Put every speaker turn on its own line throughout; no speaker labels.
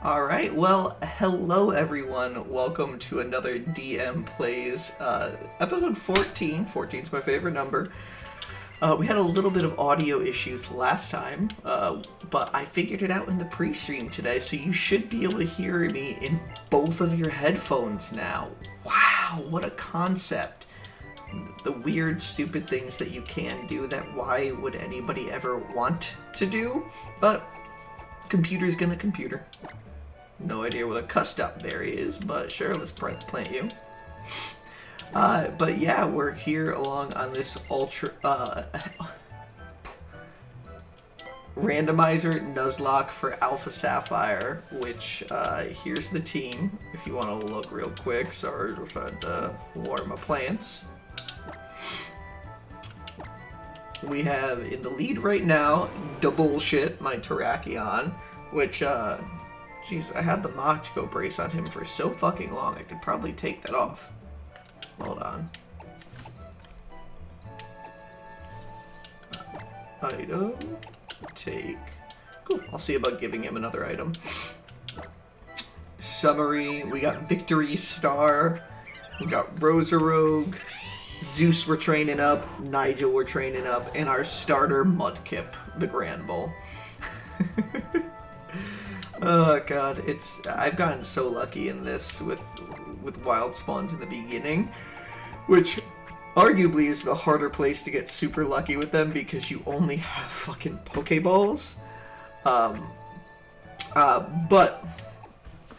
Alright, well, hello everyone. Welcome to another DM Plays, episode 14. 14 is my favorite number. We had a little bit of audio issues last time, but I figured it out in the pre-stream today, so you should be able to hear me in both of your headphones now. Wow, what a concept. The weird, stupid things that you can do that why would anybody ever want to do? But computer's gonna computer. No idea what a custop berry is, but sure, let's plant you. But yeah, we're here along on this Randomizer Nuzlocke for AlphaSapphire, which, here's the team, if you want to look real quick. Sorry, I'm trying to water my plants. We have in the lead right now, the bullshit, my Terrakion, which, jeez, I had the Machiko brace on him for so fucking long, I could probably take that off. Hold on. Item. Take. Cool, I'll see about giving him another item. Summary, we got Victory Star, we got Rosarogue, Zeus we're training up, Nigel we're training up, and our starter Mudkip, the Grand Bull. Oh god, I've gotten so lucky in this with wild spawns in the beginning, which arguably is the harder place to get super lucky with them because you only have fucking Pokeballs. But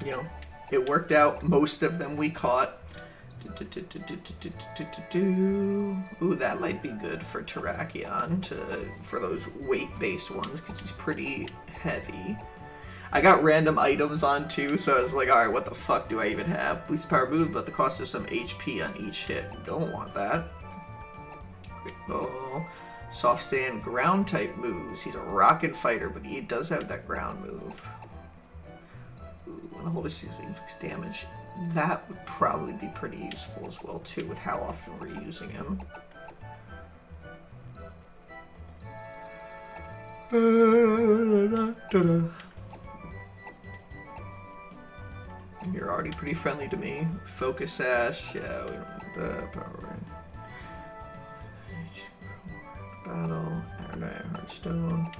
you know, it worked out. Most of them we caught. Ooh, that might be good for Terrakion for those weight-based ones because he's pretty heavy. I got random items on too, so I was like, alright, what the fuck do I even have? Boost power move, but the cost of some HP on each hit. Don't want that. Quick ball. Soft stand, ground type moves. He's a rocket fighter, but he does have that ground move. Ooh, when the holder sees fixed damage. That would probably be pretty useful as well too, with how often we're using him. You're already pretty friendly to me. Focus Sash, yeah, we don't want that. Power Battle, Heartstone.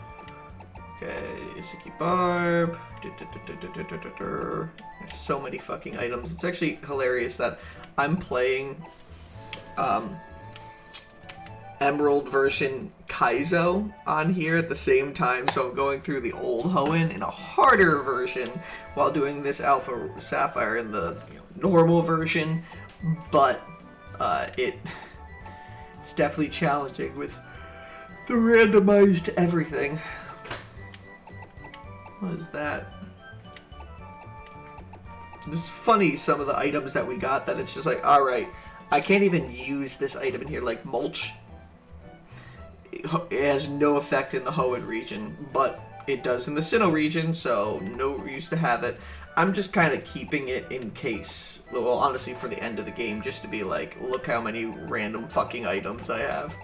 Okay, Sticky Barb. There's so many fucking items. It's actually hilarious that I'm playing Emerald version Kaizo on here at the same time, so I'm going through the old Hoenn in a harder version while doing this AlphaSapphire in the normal version, but it's definitely challenging with the randomized everything. What is that? This is funny, some of the items that we got, that it's just like, alright, I can't even use this item in here, like Mulch. It has no effect in the Hoenn region, but it does in the Sinnoh region, so no use to have it. I'm just kind of keeping it in case, well, honestly, for the end of the game, just to be like, look how many random fucking items I have.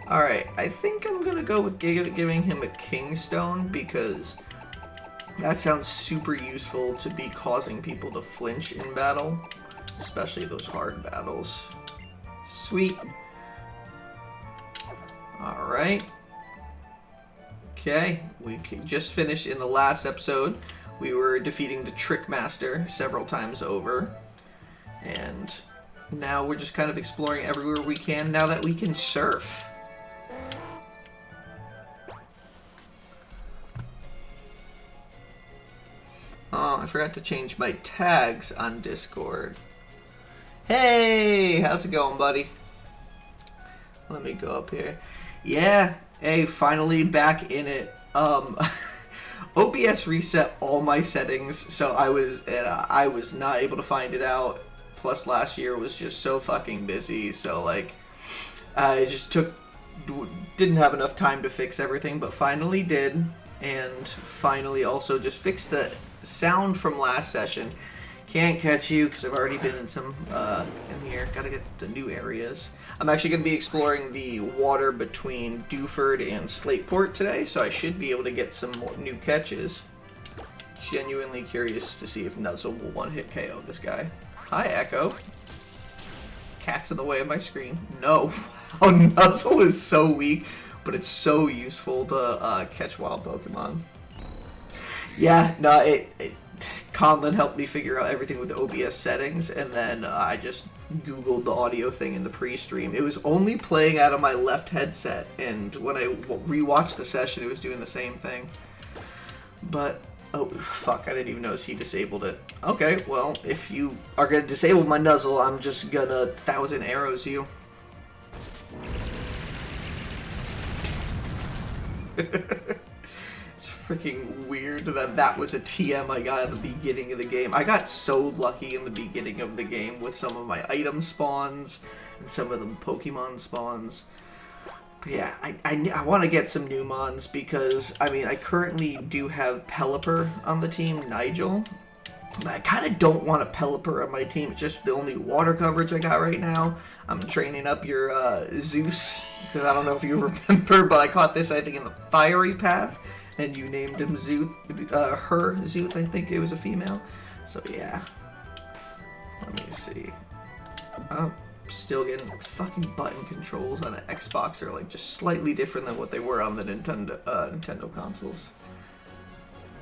Alright, I think I'm gonna go with giving him a Kingstone, because that sounds super useful to be causing people to flinch in battle, especially those hard battles. Sweet. Alright. Okay, we just finished in the last episode. We were defeating the Trick Master several times over. And now we're just kind of exploring everywhere we can now that we can surf. Oh, I forgot to change my tags on Discord. Hey, how's it going, buddy? Let me go up here. Yeah, hey, finally back in it. OBS reset all my settings, so I was not able to find it out. Plus, last year was just so fucking busy, so like, I just didn't have enough time to fix everything, but finally did, and finally also just fixed the sound from last session. Can't catch you because I've already been in some in here. Gotta get the new areas. I'm actually going to be exploring the water between Dewford and Slateport today, so I should be able to get some more new catches. genuinely curious to see if Nuzzle will one-hit KO this guy. Hi, Echo. Cat's in the way of my screen. No. Oh, Nuzzle is so weak, but it's so useful to catch wild Pokemon. Yeah, no, Conlon helped me figure out everything with the OBS settings, and then I just Googled the audio thing in the pre-stream. It was only playing out of my left headset, and when I rewatched the session, it was doing the same thing. But, oh, fuck, I didn't even notice he disabled it. Okay, well, if you are going to disable my Nuzzle, I'm just gonna 1,000 arrows you. It's freaking weird that that was a TM I got at the beginning of the game. I got so lucky in the beginning of the game with some of my item spawns and some of the Pokemon spawns. But yeah, I want to get some new mons because, I mean, I currently do have Pelipper on the team, Nigel. But I kind of don't want a Pelipper on my team. It's just the only water coverage I got right now. I'm training up your Zeus, because I don't know if you remember, but I caught this, I think, in the Fiery Path, and you named him Zuth, her Zuth, I think it was a female. So yeah, let me see. I'm still getting fucking button controls on an Xbox are like just slightly different than what they were on the Nintendo consoles.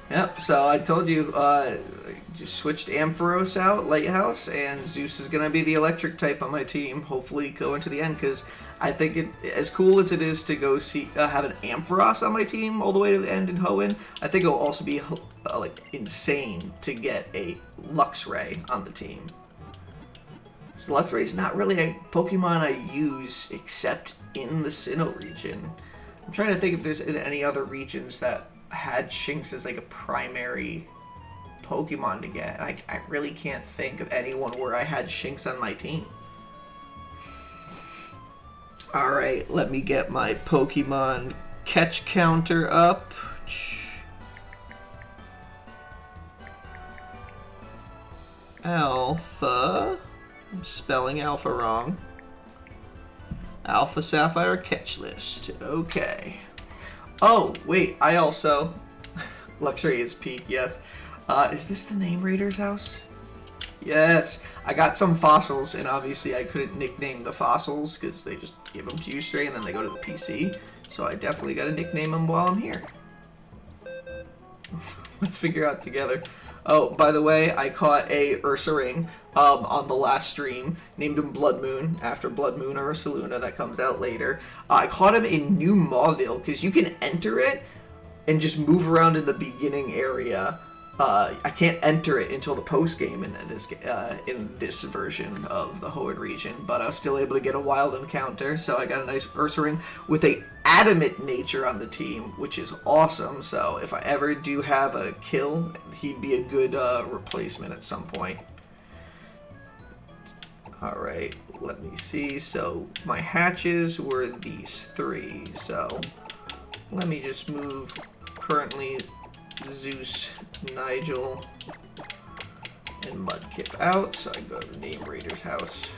Yep, so I told you, just switched Ampharos out, Lighthouse, and Zeus is going to be the electric type on my team, hopefully go into the end, because I think it, as cool as it is to go see, have an Ampharos on my team all the way to the end in Hoenn, I think it'll also be, like, insane to get a Luxray on the team. So Luxray is not really a Pokemon I use except in the Sinnoh region. I'm trying to think if there's any other regions that had Shinx as like a primary Pokemon to get. I really can't think of anyone where I had Shinx on my team. Alright, let me get my Pokemon catch counter up. Alpha. I'm spelling alpha wrong. AlphaSapphire catch list. Okay. Oh, wait, I also... Luxray is peak, yes. Is this the Name Raiders house? Yes. I got some fossils, and obviously I couldn't nickname the fossils, because they just give them to you straight, and then they go to the PC. So I definitely got to nickname them while I'm here. Let's figure out together. Oh, by the way, I caught a Ursaring on the last stream. Named him Blood Moon, after Blood Moon or Ursaluna, that comes out later. I caught him in New Mauville, because you can enter it and just move around in the beginning area. I can't enter it until the post-game in this version of the Hoenn region, but I was still able to get a wild encounter, so I got a nice Ursaring with a adamant nature on the team, which is awesome. So if I ever do have a kill, he'd be a good replacement at some point. Alright, let me see. So my hatches were these three, so let me just move currently Zeus, Nigel, and Mudkip out, so I go to the Name Raiders house.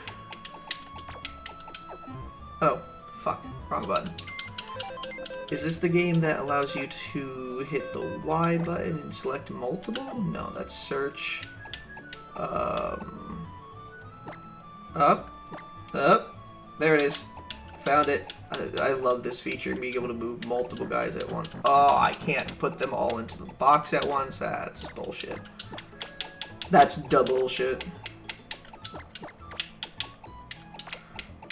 Oh, fuck, wrong button. Is this the game that allows you to hit the Y button and select multiple? No, that's search. Up, there it is. Found it. I love this feature, being able to move multiple guys at once. Oh, I can't put them all into the box at once. That's bullshit. That's double bullshit.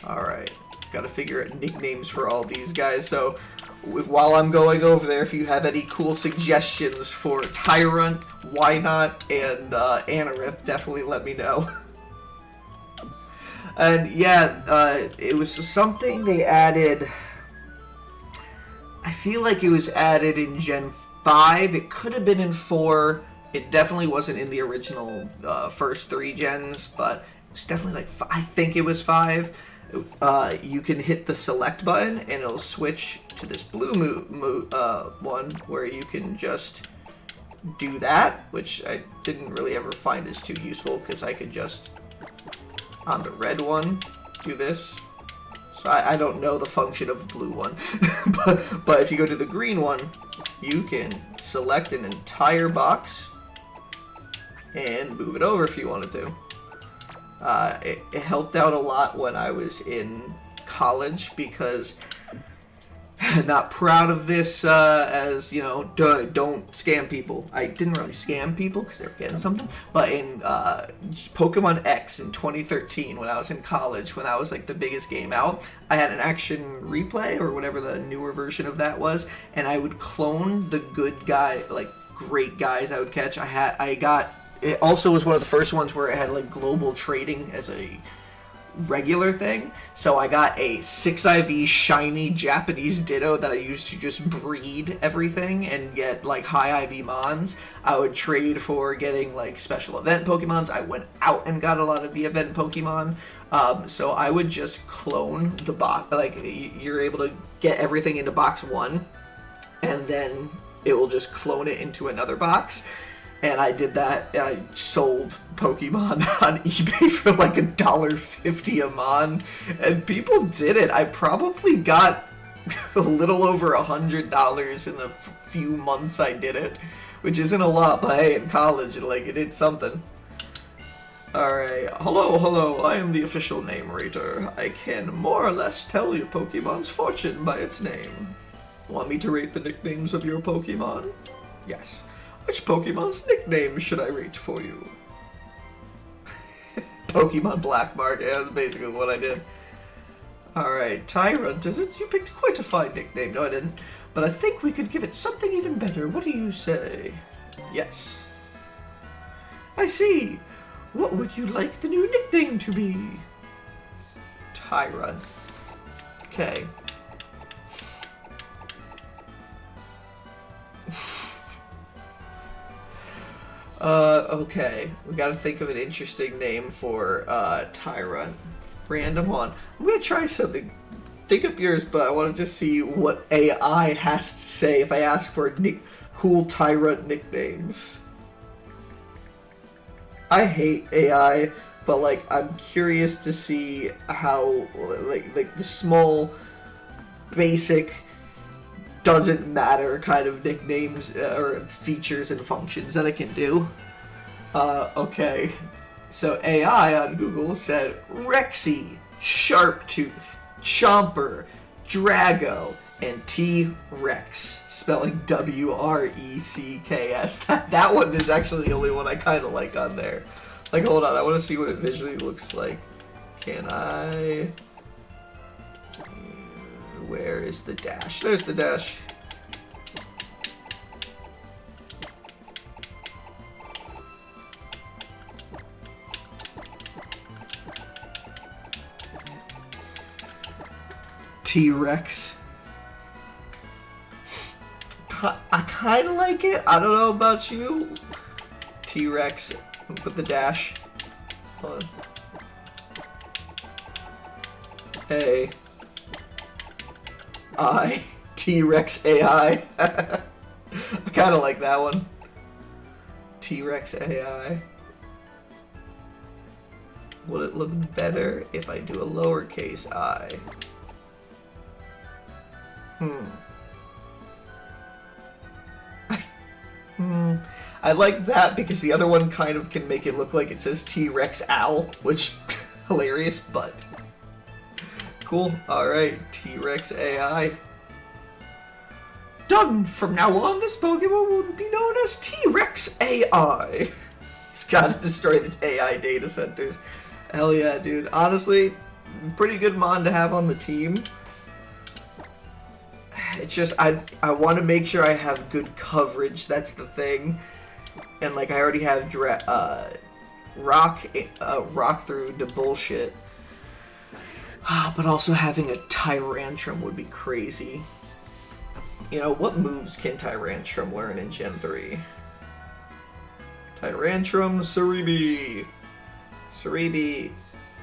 Alright, gotta figure out nicknames for all these guys. So, while I'm going over there, if you have any cool suggestions for Tyrant, Wynot, and Anorith, definitely let me know. And yeah, it was something they added. I feel like it was added in Gen 5. It could have been in 4. It definitely wasn't in the original first 3 gens, but it's definitely like, I think it was 5. You can hit the select button and it'll switch to this blue one where you can just do that, which I didn't really ever find as too useful because I could just, on the red one, do this. So I don't know the function of the blue one, but if you go to the green one, you can select an entire box and move it over if you wanted to. It helped out a lot when I was in college because I'm not proud of this as, you know, don't scam people. I didn't really scam people because they were getting something. But in Pokemon X in 2013, when I was in college, when that was like the biggest game out, I had an action replay or whatever the newer version of that was, and I would clone the good guy, like great guys I would catch. It also was one of the first ones where it had like global trading as a regular thing, so I got a 6IV shiny Japanese Ditto that I used to just breed everything and get like high IV Mons. I would trade for getting like special event Pokemons. I went out and got a lot of the event Pokemon, so I would just clone the box. Like, you're able to get everything into box 1 and then it will just clone it into another box. And I did that, and I sold Pokemon on eBay for like $1.50 a mon, and people did it. I probably got a little over $100 in the few months I did it, which isn't a lot, but hey, in college, it did something. Alright, hello, I am the official name rater. I can more or less tell your Pokemon's fortune by its name. Want me to rate the nicknames of your Pokemon? Yes. Which Pokemon's nickname should I rate for you? Pokemon Black Mark, yeah, that's basically what I did. Alright, Tyrant, is it? You picked quite a fine nickname. No, I didn't. But I think we could give it something even better. What do you say? Yes. I see. What would you like the new nickname to be? Tyrant. Okay. Okay. We gotta think of an interesting name for, Tyrant. Random one. I'm gonna try something. Think up yours, but I want to just see what AI has to say if I ask for cool Tyrant nicknames. I hate AI, but, like, I'm curious to see how, like the small, basic, doesn't matter kind of nicknames or features and functions that I can do. Okay. So AI on Google said Rexy, Sharptooth, Chomper, Drago, and T-Rex, spelling W-R-E-C-K-S. That one is actually the only one I kind of like on there. Like, hold on, I want to see what it visually looks like. Can I... Where is the dash? There's the dash. T-Rex. I kind of like it. I don't know about you. T-Rex. Put the dash. Hold on. A. I. T-Rex AI. I kind of like that one. T-Rex AI. Would it look better if I do a lowercase I? I like that because the other one kind of can make it look like it says T-Rex Owl, which hilarious, but cool. Alright, T-Rex AI. Done! From now on, this Pokemon will be known as T-Rex AI. He's gotta destroy the AI data centers. Hell yeah, dude. Honestly, pretty good mon to have on the team. It's just, I want to make sure I have good coverage, that's the thing. And, like, I already have rock through the bullshit. But also having a Tyrantrum would be crazy. You know, what moves can Tyrantrum learn in Gen 3? Tyrantrum, Cerebi. Cerebi,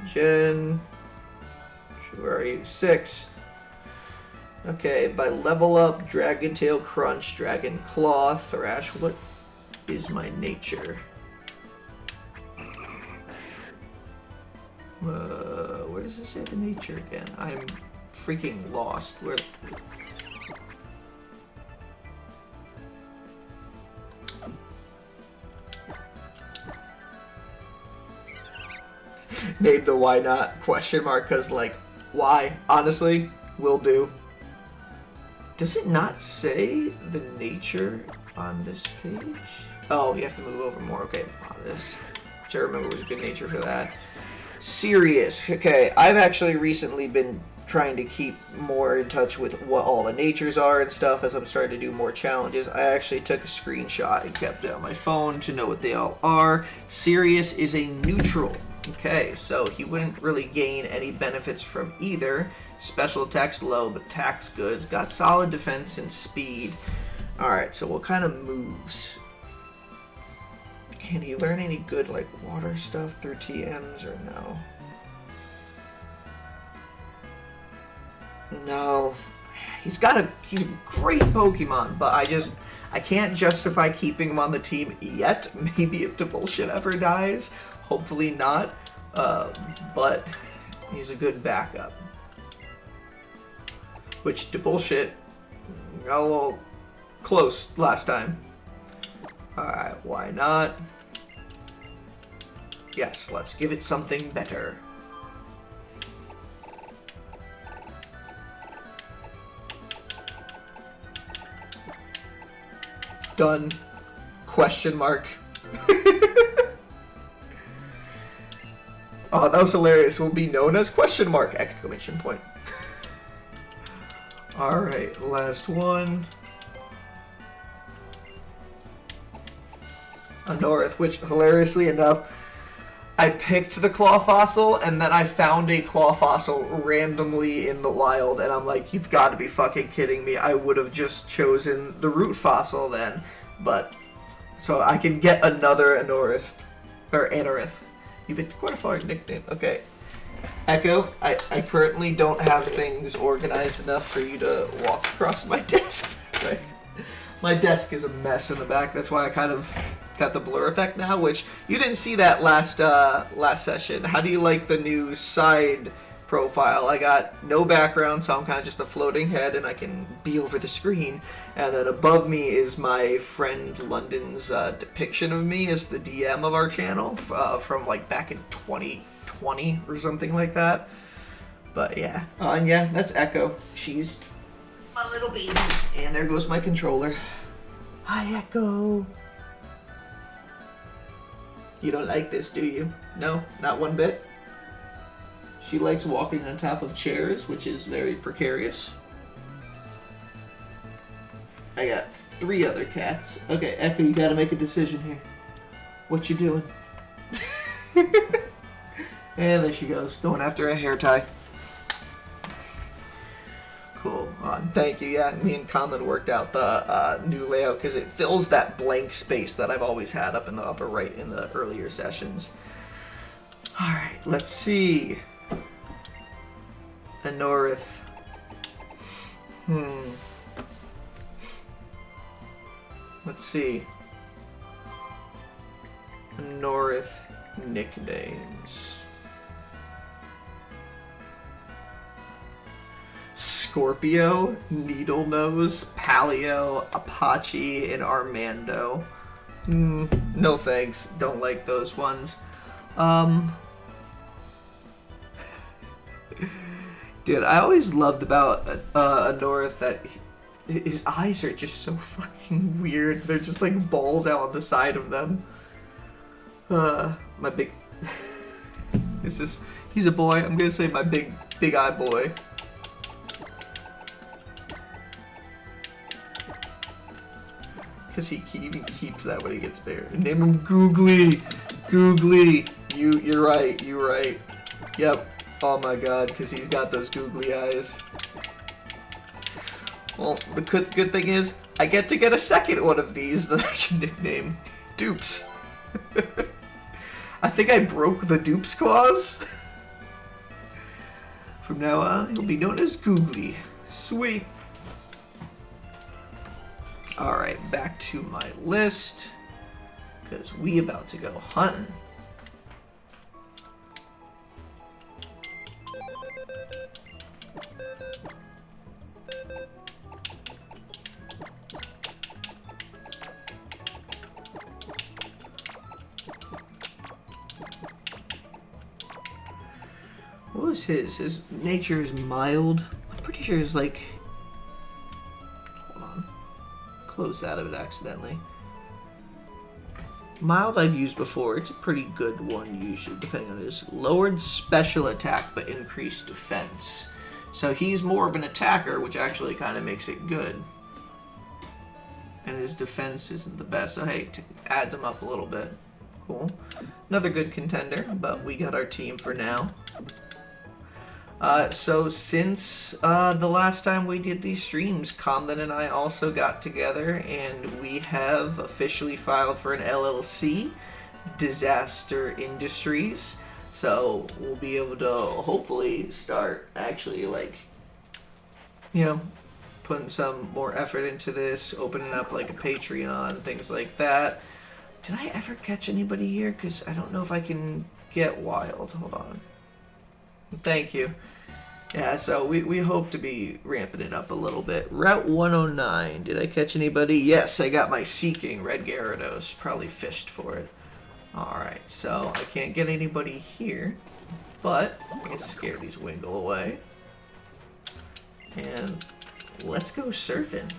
Gen... Where are you? 6. Okay, by level up, Dragon Tail, Crunch, Dragon Claw, Thrash. What is my nature? Where does it say the nature again? I'm freaking lost. Where? Name the why not question mark, because, like, why? Honestly, will do. Does it not say the nature on this page? Oh, you have to move over more. Okay, modest. Which I remember was good nature for that. Serious. Okay, I've actually recently been trying to keep more in touch with what all the natures are and stuff as I'm starting to do more challenges. I actually took a screenshot and kept it on my phone to know what they all are. Serious is a neutral. Okay, so he wouldn't really gain any benefits from either. Special attack's low, but attack's good. It's got solid defense and speed. Alright, so what kind of moves? Can he learn any good, like, water stuff through TMs or no? No. He's a great Pokemon, but I can't justify keeping him on the team yet. Maybe if the bullshit ever dies. Hopefully not. But he's a good backup. Which, the bullshit got a little close last time. Alright, why not? Yes, let's give it something better. Done. Question mark. Oh, that was hilarious. Will be known as question mark! Exclamation point. Alright, last one. A North, which, hilariously enough, I picked the claw fossil, and then I found a claw fossil randomly in the wild, and I'm like, you've got to be fucking kidding me. I would have just chosen the root fossil then, but, so I can get another Anorith, or Anorith. You've been quite a far nickname. Okay. Echo, I currently don't have things organized enough for you to walk across my desk. Right? My desk is a mess in the back. That's why I kind of got the blur effect now, which you didn't see that last session. How do you like the new side profile? I got no background, so I'm kind of just a floating head, and I can be over the screen. And then above me is my friend London's depiction of me as the DM of our channel from like back in 2020 or something like that. But yeah, and yeah, that's Echo. She's my little baby. And there goes my controller. Hi, Echo. You don't like this, do you? No, not one bit. She likes walking on top of chairs, which is very precarious. I got 3 other cats. Okay, Echo, you gotta make a decision here. What you doing? And there she goes, going after a hair tie. Cool. Thank you. Yeah, me and Conlon worked out the new layout because it fills that blank space that I've always had up in the upper right in the earlier sessions. Alright, let's see. Anorith. Let's see. Anorith nicknames. Scorpio, Needlenose, Paleo, Apache, and Armando. No thanks. Don't like those ones. Dude, I always loved about Anorith that his eyes are just so fucking weird. They're just like balls out on the side of them. My big... He's a boy. I'm gonna say my big eye boy. Because he even keeps that when he gets bigger. Name him Googly! Googly! You're right, you're right. Yep. Oh my god, because he's got those googly eyes. Well, the good thing is, I get to get a second one of these that I can nickname Dupes. I think I broke the Dupes clause. From now on, he'll be known as Googly. Sweet. Alright, back to my list, because we about to go hunting. What was his? His nature is mild. I'm pretty sure it's like... Hold on. Closed out of it accidentally. Mild I've used before. It's a pretty good one usually, depending on his lowered special attack but increased defense. So he's more of an attacker, which actually kind of makes it good. And his defense isn't the best, so hey, adds him up a little bit. Cool. Another good contender, but we got our team for now. So since the last time we did these streams, Conlon and I also got together and we have officially filed for an LLC, Disaster Industries. So we'll be able to hopefully start actually like, you know, putting some more effort into this, opening up like a Patreon, things like that. Did I ever catch anybody here? Because I don't know if I can get wild. Hold on. Thank you. Yeah, so we hope to be ramping it up a little bit. Route 109. Did I catch anybody? Yes, I got my Seeking Red Gyarados. Probably fished for it. Alright, so I can't get anybody here. But I can scare these Wingull away. And let's go surfing.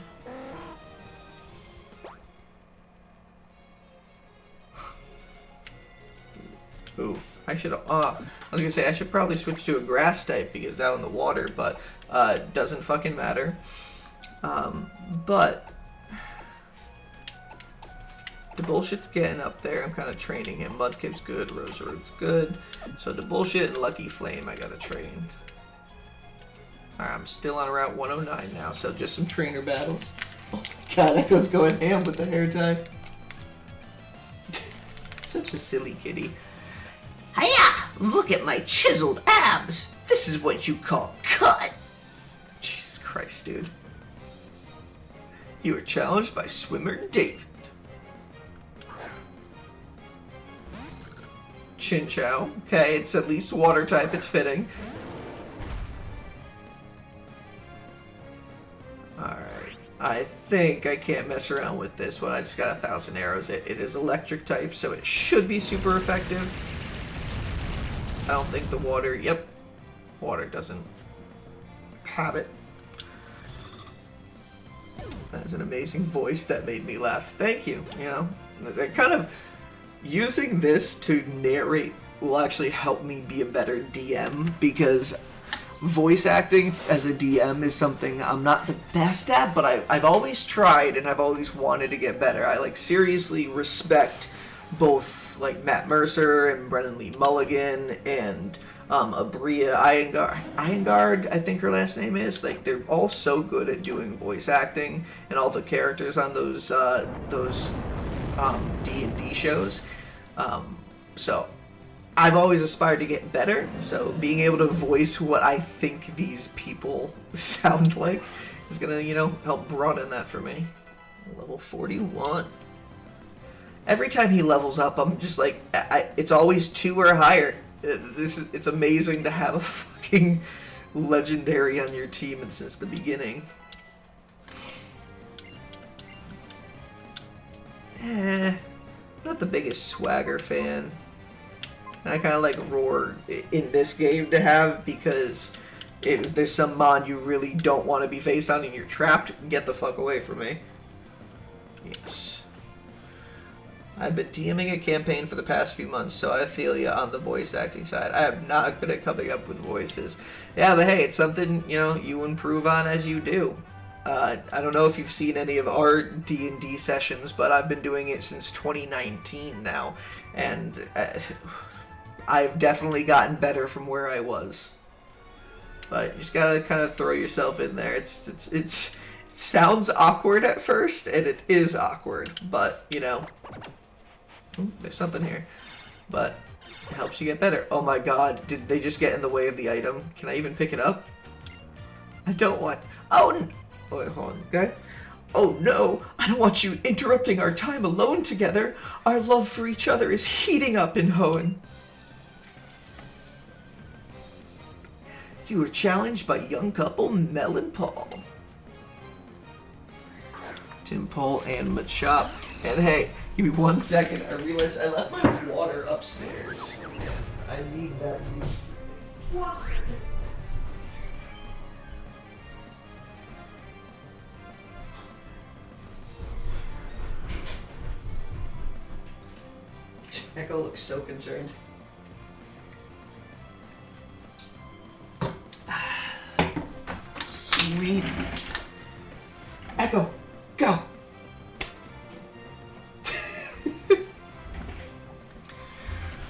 Ooh, I should. I was gonna say I should probably switch to a grass type because down in the water, but doesn't fucking matter. But the bullshit's getting up there. I'm kind of training him. Mudkip's good. Roseroot's good. So the bullshit and Lucky Flame I gotta train. Alright, I'm still on Route 109 now, so just some trainer battles. Oh my god, Echo's going ham with the hair tie. Such a silly kitty. Hiya! Look at my chiseled abs! This is what you call cut! Jesus Christ, dude. You are challenged by swimmer David. Chinchou. Okay, it's at least water type, it's fitting. Alright. I think I can't mess around with this one. I just got 1,000 arrows. It is electric type, so it should be super effective. I don't think the water... Yep. Water doesn't have it. That's an amazing voice that made me laugh. Thank you. You know, they're kind of... Using this to narrate will actually help me be a better DM, because voice acting as a DM is something I'm not the best at, but I've always tried and I've always wanted to get better. I like seriously respect both like Matt Mercer and Brennan Lee Mulligan and Abria Iyengar, I think her last name is. Like, they're all so good at doing voice acting, and all the characters on those D&D shows. So I've always aspired to get better, so being able to voice what I think these people sound like is gonna, you know, help broaden that for me. Level 41. Every time he levels up, I'm just like, it's always 2 or higher. It's amazing to have a fucking legendary on your team and since the beginning. Not the biggest Swagger fan. And I kind of like Roar in this game to have, because if there's some mon you really don't want to be face on and you're trapped, get the fuck away from me. Yes. I've been DMing a campaign for the past few months, so I feel you on the voice acting side. I am not good at coming up with voices. Yeah, but hey, it's something, you know, you improve on as you do. I don't know if you've seen any of our D&D sessions, but I've been doing it since 2019 now, and I've definitely gotten better from where I was. But you just gotta kind of throw yourself in there. It sounds awkward at first, and it is awkward, but, you know, there's something here. But it helps you get better. Oh my god, did they just get in the way of the item? Can I even pick it up? I don't want... Oh, wait, hold on, okay? Oh no, I don't want you interrupting our time alone together. Our love for each other is heating up in Hoenn. You were challenged by young couple Mel and Paul. Tim Paul and Machop. And hey, give me 1 second. I realized I left my water upstairs. I need that to be... Echo looks so concerned. Sweet. Echo, go!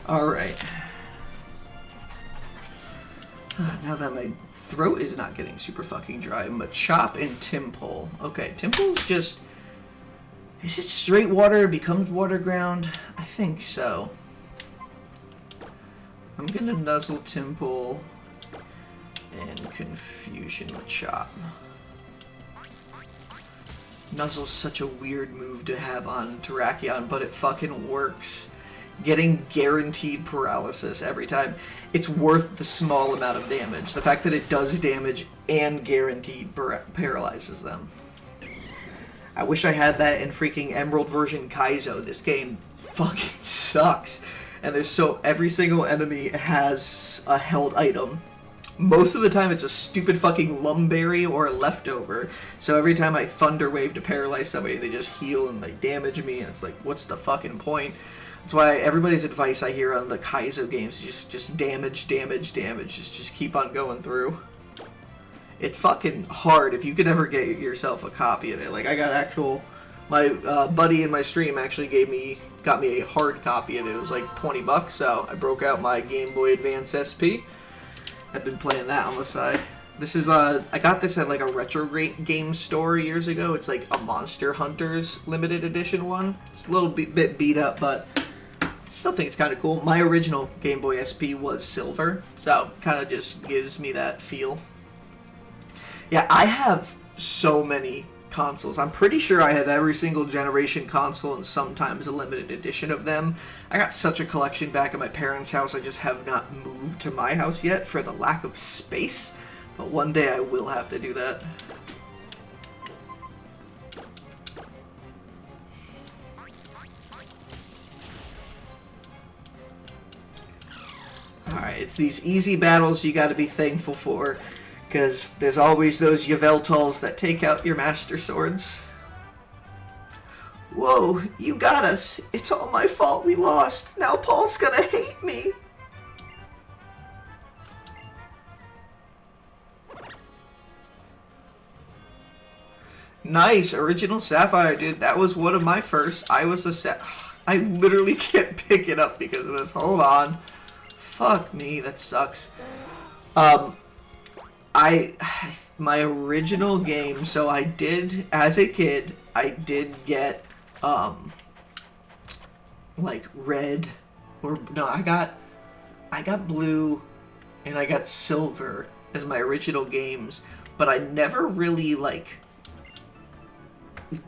Alright. Now that my throat is not getting super fucking dry, Machop and Timpole. Okay, Timpole's just... Is it straight water, becomes water ground? I think so. I'm gonna Nuzzle Timpole and Confusion Machop. Nuzzle's such a weird move to have on Terrakion, but it fucking works. Getting guaranteed paralysis every time. It's worth the small amount of damage. The fact that it does damage and guaranteed paralyzes them. I wish I had that in freaking Emerald version Kaizo. This game fucking sucks. And every single enemy has a held item. Most of the time it's a stupid fucking Lumberry or a leftover. So every time I Thunder Wave to paralyze somebody, they just heal and they damage me, and it's like, what's the fucking point? That's why everybody's advice I hear on the Kaizo games is just damage, damage, damage. Just keep on going through. It's fucking hard if you could ever get yourself a copy of it. Like, I got my buddy in my stream actually got me a hard copy of it. It was like $20, so I broke out my Game Boy Advance SP. I've been playing that on the side. This is, I got this at like a retro game store years ago. It's like a Monster Hunters limited edition one. It's a little bit beat up, but I still think it's kind of cool. My original Game Boy SP was silver, so kind of just gives me that feel. Yeah, I have so many consoles. I'm pretty sure I have every single generation console and sometimes a limited edition of them. I got such a collection back at my parents' house. I just have not moved to my house yet for the lack of space. But one day I will have to do that. Alright, it's these easy battles you gotta be thankful for. Because there's always those Yveltals that take out your Master Swords. Whoa, you got us. It's all my fault we lost. Now Paul's gonna hate me. Nice, original Sapphire, dude. That was one of my first. I literally can't pick it up because of this. Hold on. Fuck me, that sucks. My original game, so I did, as a kid, I did get, like, red, or, no, I got blue, and I got silver as my original games, but I never really, like,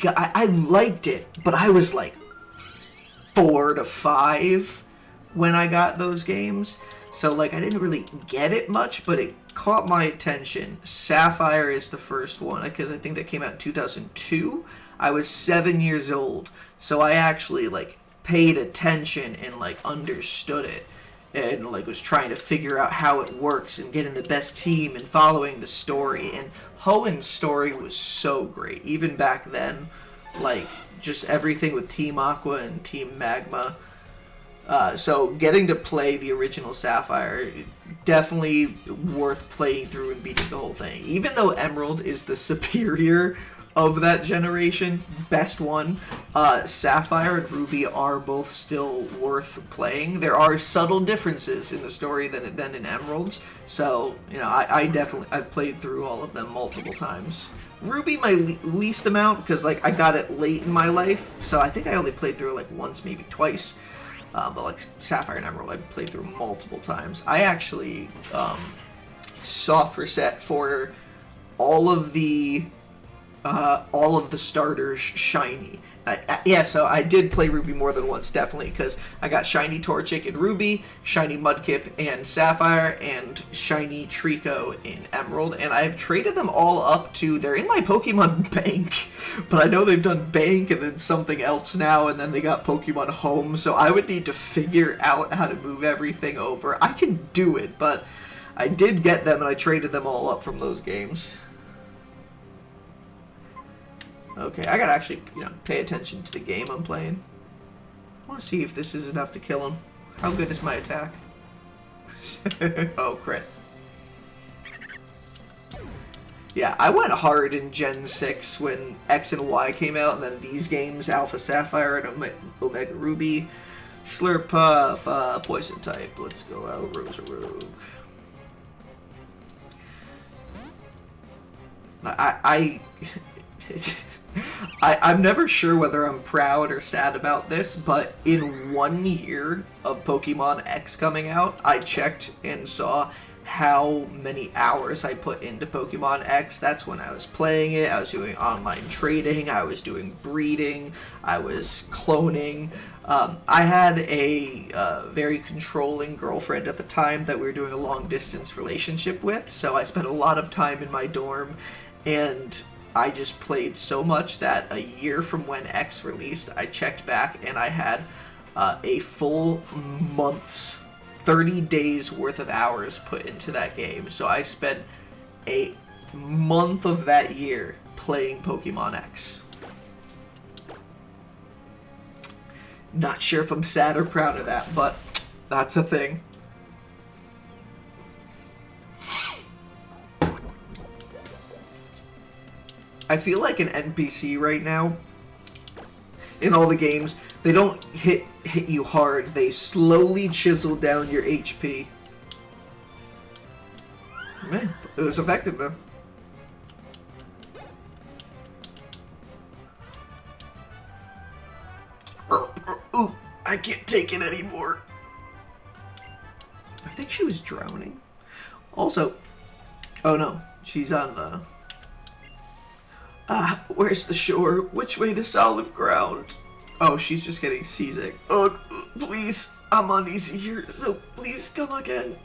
I liked it, but I was, like, 4 to 5 when I got those games, so, like, I didn't really get it much, but it caught my attention. Sapphire is the first one, because I think that came out in 2002. I was 7 years old, so I actually, like, paid attention and, like, understood it, and, like, was trying to figure out how it works, and getting the best team, and following the story, and Hoenn's story was so great, even back then, like, just everything with Team Aqua and Team Magma. So getting to play the original Sapphire, definitely worth playing through and beating the whole thing. Even though Emerald is the superior of that generation, best one, Sapphire and Ruby are both still worth playing. There are subtle differences in the story than in Emerald's, so, you know, I've played through all of them multiple times. Ruby my least amount, because, like, I got it late in my life, so I think I only played through it, like, once, maybe twice. But like Sapphire and Emerald, I played through multiple times. I actually soft reset for all of the starters shiny. Yeah, so I did play Ruby more than once, definitely, because I got shiny Torchic in Ruby, shiny Mudkip and Sapphire, and shiny Trico in Emerald, and I've traded them all up to, they're in my Pokemon Bank, but I know they've done Bank and then something else now, and then they got Pokemon Home, so I would need to figure out how to move everything over. I can do it, but I did get them, and I traded them all up from those games. Okay, I gotta actually, pay attention to the game I'm playing. I want to see if this is enough to kill him. How good is my attack? Oh, crit. Yeah, I went hard in Gen 6 when X and Y came out, and then these games, AlphaSapphire and Omega Ruby, ShrimpBuffet, Poison type. Let's go out, Rogue. I'm never sure whether I'm proud or sad about this, but in 1 year of Pokemon X coming out, I checked and saw how many hours I put into Pokemon X. That's when I was playing it. I was doing online trading. I was doing breeding. I was cloning. I had a very controlling girlfriend at the time that we were doing a long-distance relationship with, so I spent a lot of time in my dorm, and I just played so much that a year from when X released, I checked back and I had a full month's 30 days worth of hours put into that game. So I spent a month of that year playing Pokemon X. Not sure if I'm sad or proud of that, but that's a thing. I feel like an NPC right now, in all the games, they don't hit you hard. They slowly chisel down your HP. Man, it was effective though. Ooh, I can't take it anymore. I think she was drowning. Also, oh no, she's on the... where's the shore? Which way to solid ground? Oh, she's just getting seasick. Ugh, please, I'm uneasy here, so please come again.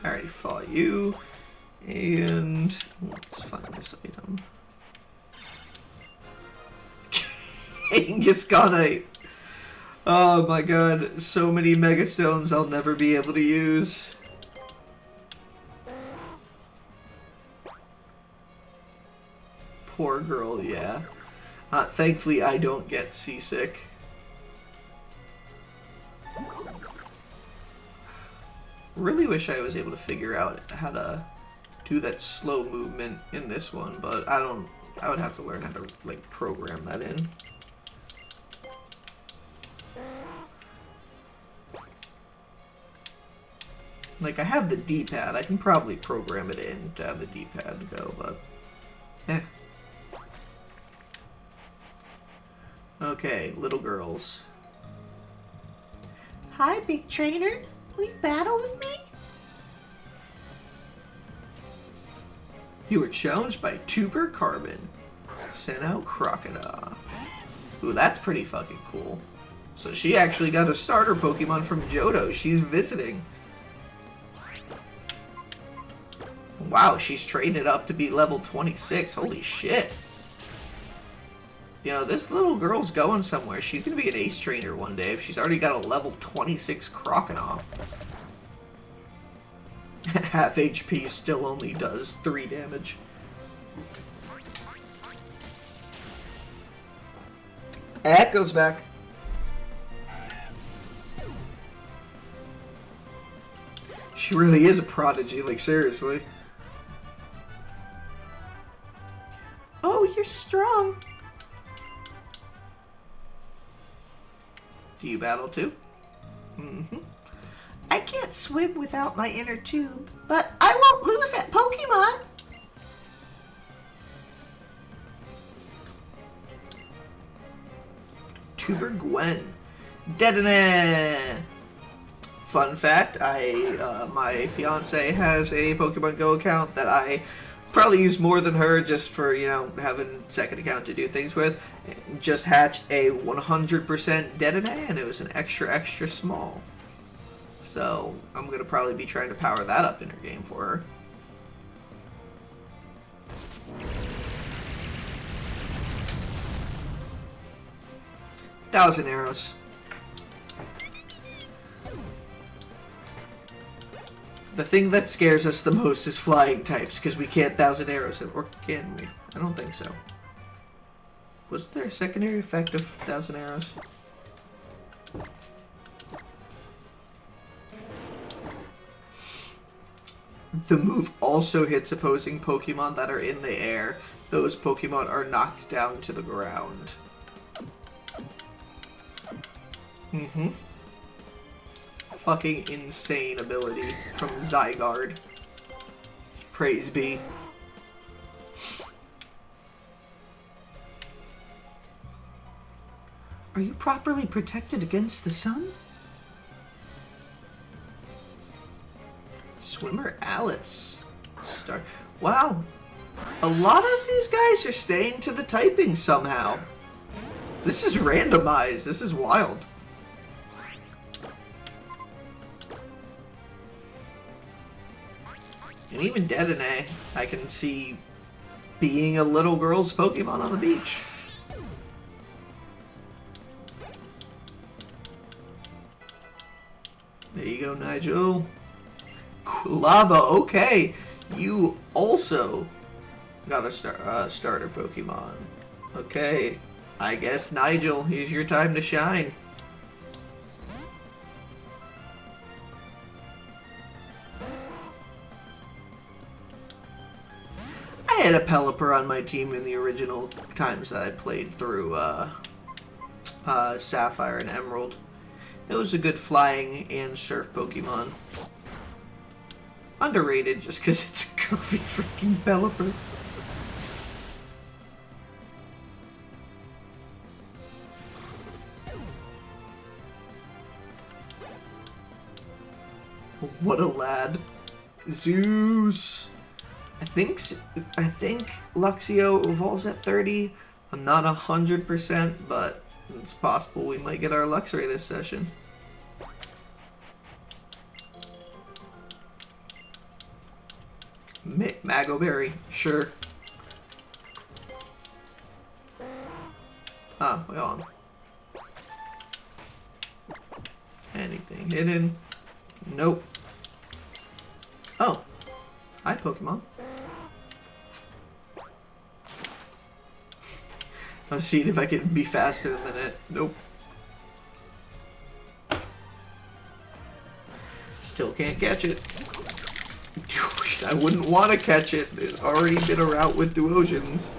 I already fought you, and let's find this item. Kangaskhanite. Oh my god, so many Mega Stones I'll never be able to use. Poor girl, yeah. Thankfully, I don't get seasick. Really wish I was able to figure out how to do that slow movement in this one, but I don't. I would have to learn how to like program that in. Like, I have the D-pad. I can probably program it in to have the D-pad go, but eh. Okay, little girls.
Hi, big trainer. Will you battle with me?
You were challenged by Tuber Carbon. Sent out Crocodile. Ooh, that's pretty fucking cool. So she actually got a starter Pokemon from Johto. She's visiting. Wow, she's traded up to be level 26. Holy shit. You know, this little girl's going somewhere. She's going to be an ace trainer one day if she's already got a level 26 Crocodile. Half HP still only does 3 damage. That goes back. She really is a prodigy, like seriously.
Oh, you're strong.
Do you battle too?
Mm-hmm. I can't swim without my inner tube, but I won't lose at Pokemon.
Tuber Gwen. Dedenne! Fun fact, my fiance has a Pokemon Go account that I probably use more than her just for, you know, having a second account to do things with. Just hatched a 100% Dedenne, and it was an extra small. So I'm going to probably be trying to power that up in her game for her. Thousand arrows. The thing that scares us the most is flying types, because we can't Thousand Arrows him. Or can we? I don't think so. Wasn't there a secondary effect of Thousand Arrows? The move also hits opposing Pokemon that are in the air. Those Pokemon are knocked down to the ground. Mm-hmm. Fucking insane ability from Zygarde. Praise be. Are you properly protected against the sun? Swimmer Alice. Wow. A lot of these guys are staying to the typing somehow. This is randomized. This is wild. And even Dedenne, I can see being a little girl's Pokemon on the beach. There you go, Nigel. Lava, okay. You also got a starter Pokemon. Okay, I guess Nigel, here's your time to shine. I had a Pelipper on my team in the original times that I played through Sapphire and Emerald. It was a good flying and surf Pokemon. Underrated just because it's a goofy freaking Pelipper. What a lad. Zeus. I think Luxio evolves at 30. I'm not 100%, but it's possible we might get our Luxray this session. Magoberry, sure. Ah, wait on. Anything hidden? Nope. Oh. Hi, Pokemon. I'm seeing if I can be faster than it. Nope. Still can't catch it. I wouldn't want to catch it. There's already been a route with Duosions.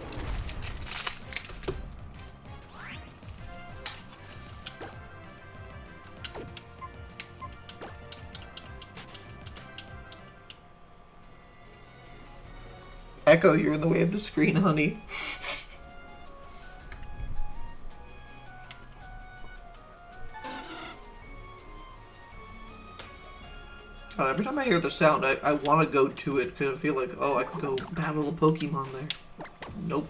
Echo, you're in the way of the screen, honey. Every time I hear the sound, I want to go to it because I feel like, oh, I can go battle a Pokemon there. Nope.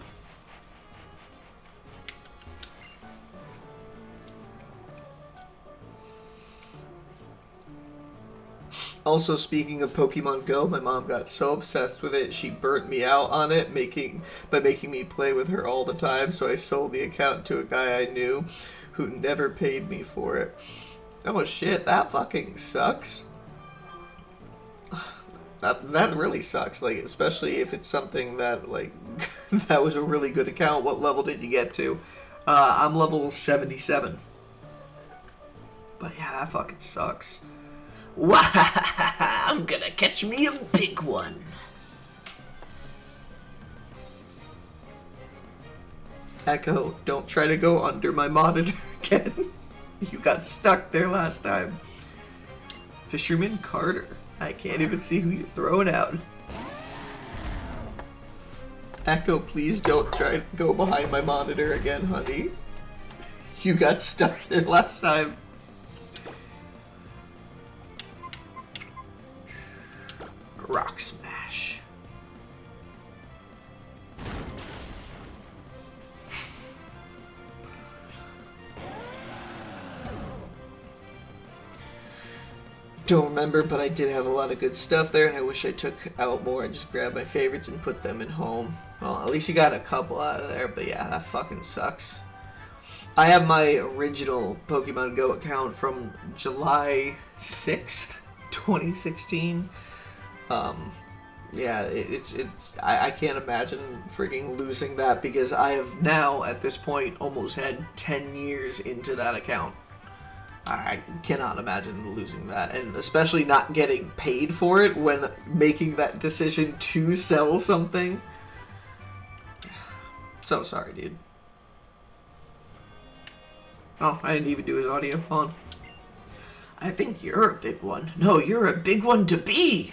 Also, speaking of Pokemon Go, my mom got so obsessed with it, she burnt me out on it, by making me play with her all the time, so I sold the account to a guy I knew who never paid me for it. Oh shit, that fucking sucks. That really sucks, like, especially if it's something that, like, that was a really good account. What level did you get to? I'm level 77. But yeah, that fucking sucks. Wow, I'm gonna catch me a big one. Echo, don't try to go under my monitor again. You got stuck there last time. Fisherman Carter. I can't even see who you're throwing out. Echo, please don't try to go behind my monitor again, honey. You got stuck there last time. Rock Smash. Don't remember, but I did have a lot of good stuff there, and I wish I took out more and just grabbed my favorites and put them in home. Well, at least you got a couple out of there, but yeah, that fucking sucks. I have my original Pokemon Go account from July 6th, 2016. Yeah, I can't imagine freaking losing that because I have now, at this point, almost had 10 years into that account. I cannot imagine losing that, and especially not getting paid for it when making that decision to sell something. So sorry, dude. Oh, I didn't even do his audio. Hold on. I think you're a big one. No, you're a big one to be!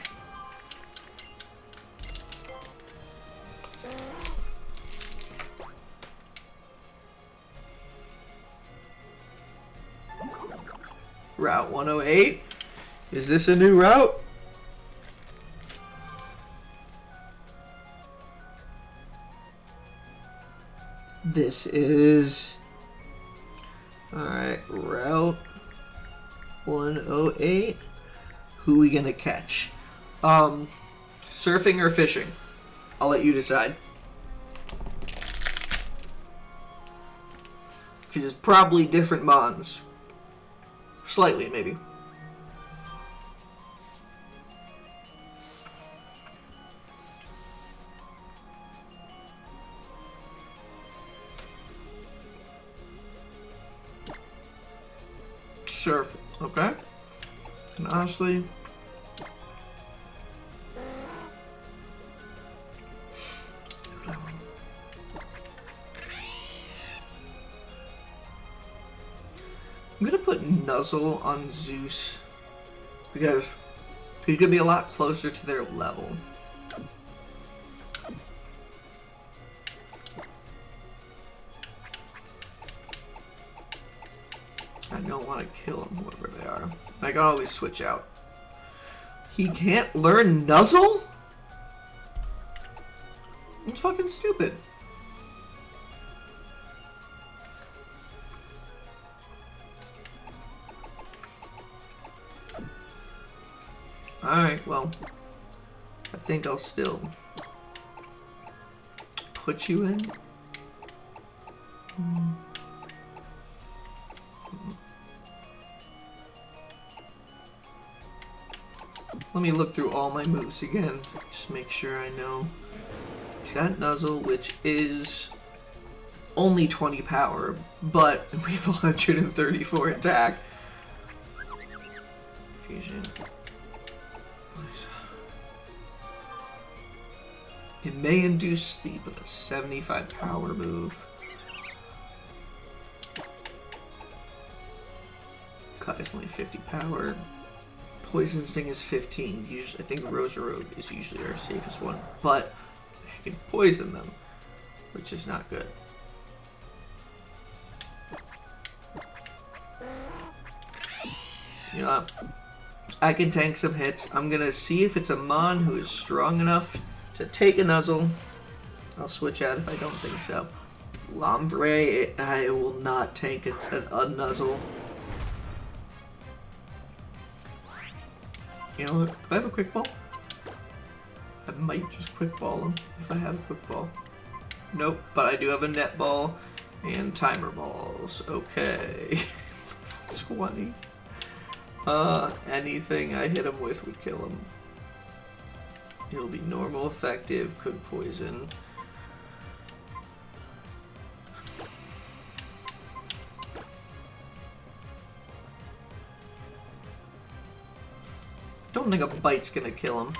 Route 108. Is this a new route? This is... Alright, Route 108. Who we gonna catch? Surfing or fishing? I'll let you decide. Because it's probably different mons. Slightly, maybe. Surf, okay. And honestly, I'm gonna put Nuzzle on Zeus because he's gonna be a lot closer to their level. I don't want to kill them, whoever they are. I can always switch out. He can't learn Nuzzle? It's fucking stupid. Alright, well, I think I'll still put you in. Let me look through all my moves again. Just make sure I know. He's got Nuzzle, which is only 20 power, but we have 134 attack. Fusion. Nice. It may induce sleep with a 75 power move. Cut is only 50 power. Poison Sting is 15. Usually, I think Roserode is usually our safest one, but I can poison them, which is not good. You know, I can tank some hits. I'm gonna see if it's a Mon who is strong enough to take a Nuzzle. I'll switch out if I don't think so. Lombre, I will not tank a Nuzzle. You know what? Do I have a quick ball? I might just quick ball him if I have a quick ball. Nope, but I do have a net ball and timer balls. Okay. 20. Anything I hit him with would kill him. It'll be normal, effective, could poison. Don't think a bite's gonna kill him.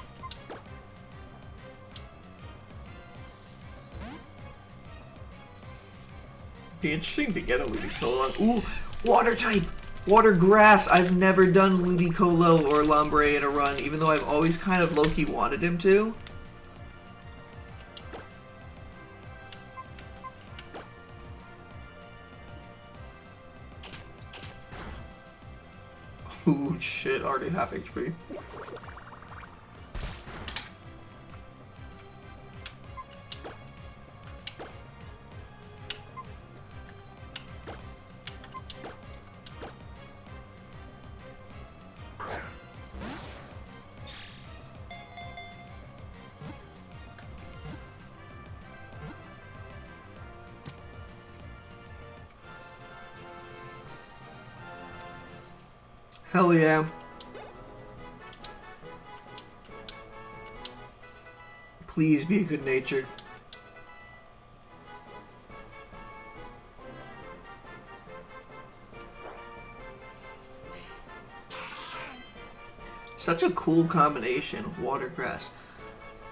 Be interesting to get a Ludicolo on. Ooh, water type! Water grass! I've never done Ludicolo or Lombre in a run, even though I've always kind of low-key wanted him to. Ooh, shit, already half HP. Hell yeah. Please be good natured. Such a cool combination of watercress.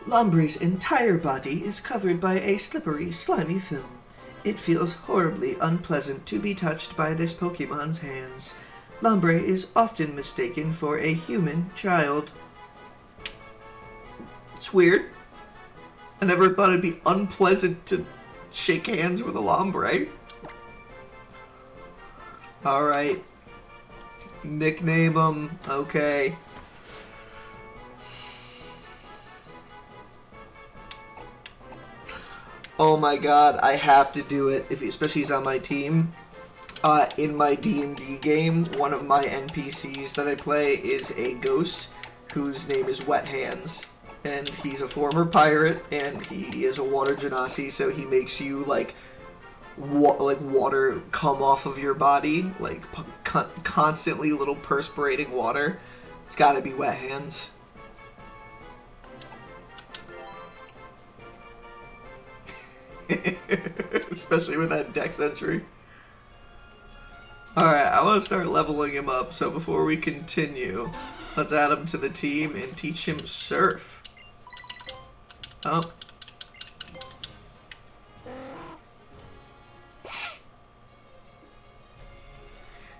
Lombre's entire body is covered by a slippery, slimy film. It feels horribly unpleasant to be touched by this Pokemon's hands. Lombre is often mistaken for a human child. It's weird. I never thought it'd be unpleasant to shake hands with a Lombre. Alright. Nickname him. Okay. Oh my god, I have to do it, especially he's on my team. In my D&D game, one of my NPCs that I play is a ghost whose name is Wet Hands. And he's a former pirate, and he is a water genasi, so he makes you, like water come off of your body, like constantly little perspirating water. It's gotta be Wet Hands. Especially with that dex entry. Alright, I want to start leveling him up, so before we continue, let's add him to the team and teach him Surf. Oh.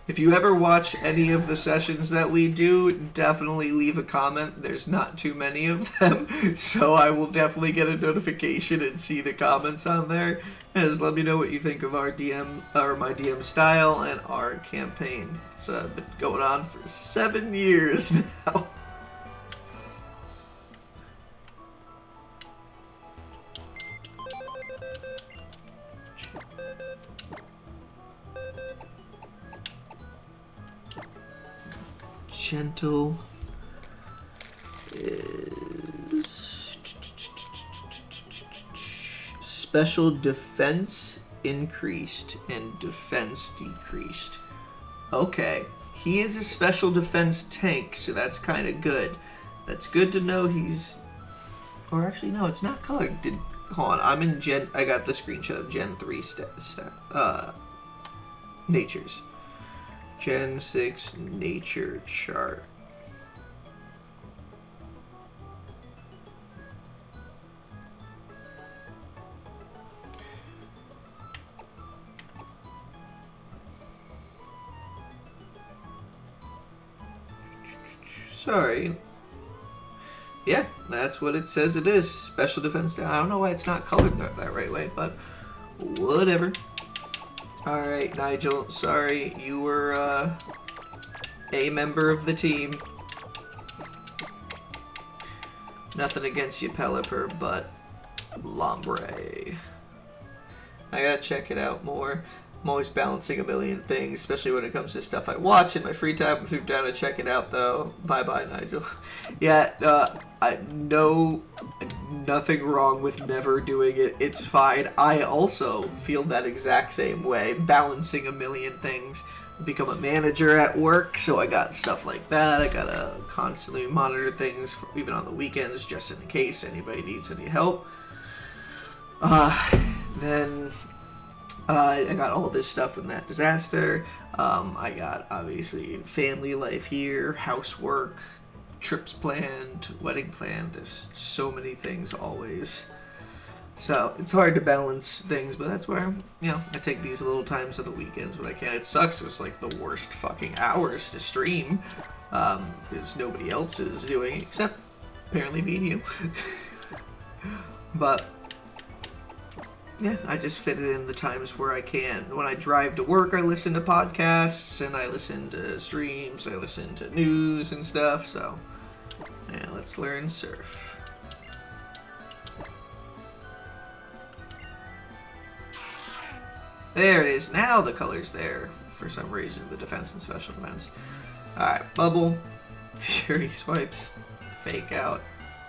If you ever watch any of the sessions that we do, definitely leave a comment. There's not too many of them, so I will definitely get a notification and see the comments on there. And just let me know what you think of our DM, or my DM style, and our campaign. It's been going on for 7 years now. Gentle is special defense increased and defense decreased. Okay, he is a special defense tank, so that's kind of good. That's good to know he's... Or actually, no, it's not colored. Hold on, I'm in Gen... I got the screenshot of Gen 3 natures. Gen 6 nature chart. Sorry. Yeah, that's what it says it is. Special defense. I don't know why it's not colored that right way, but whatever. Alright, Nigel, sorry, you were, a member of the team. Nothing against you, Pelipper, but Lombre. I gotta check it out more. I'm always balancing a million things, especially when it comes to stuff I watch in my free time. If you're down to check it out, though, bye-bye, Nigel. Yeah, I know nothing wrong with never doing it. It's fine. I also feel that exact same way, balancing a million things. Become a manager at work, so I got stuff like that. I gotta constantly monitor things, even on the weekends, just in case anybody needs any help. Then I got all this stuff with Nat Disaster. I got, obviously, family life here, housework, trips planned, wedding planned. There's so many things always. So it's hard to balance things, but that's where, I take these little times of the weekends when I can. It sucks. It's like the worst fucking hours to stream, because nobody else is doing it, except apparently me and you. But yeah, I just fit it in the times where I can. When I drive to work, I listen to podcasts, and I listen to streams, I listen to news and stuff, so yeah, let's learn Surf. There it is. Now the color's there, for some reason, the defense and special defense. Alright, Bubble, Fury Swipes, Fake Out,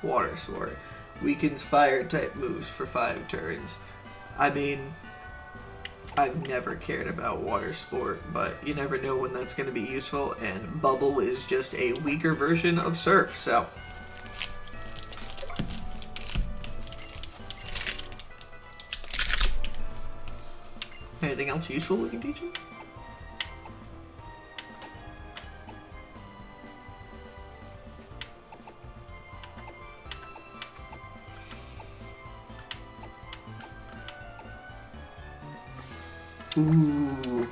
Water Sword. Weakens fire-type moves for 5 turns. I mean, I've never cared about water sport, but you never know when that's going to be useful, and Bubble is just a weaker version of Surf, so anything else useful we can teach him? Ooh.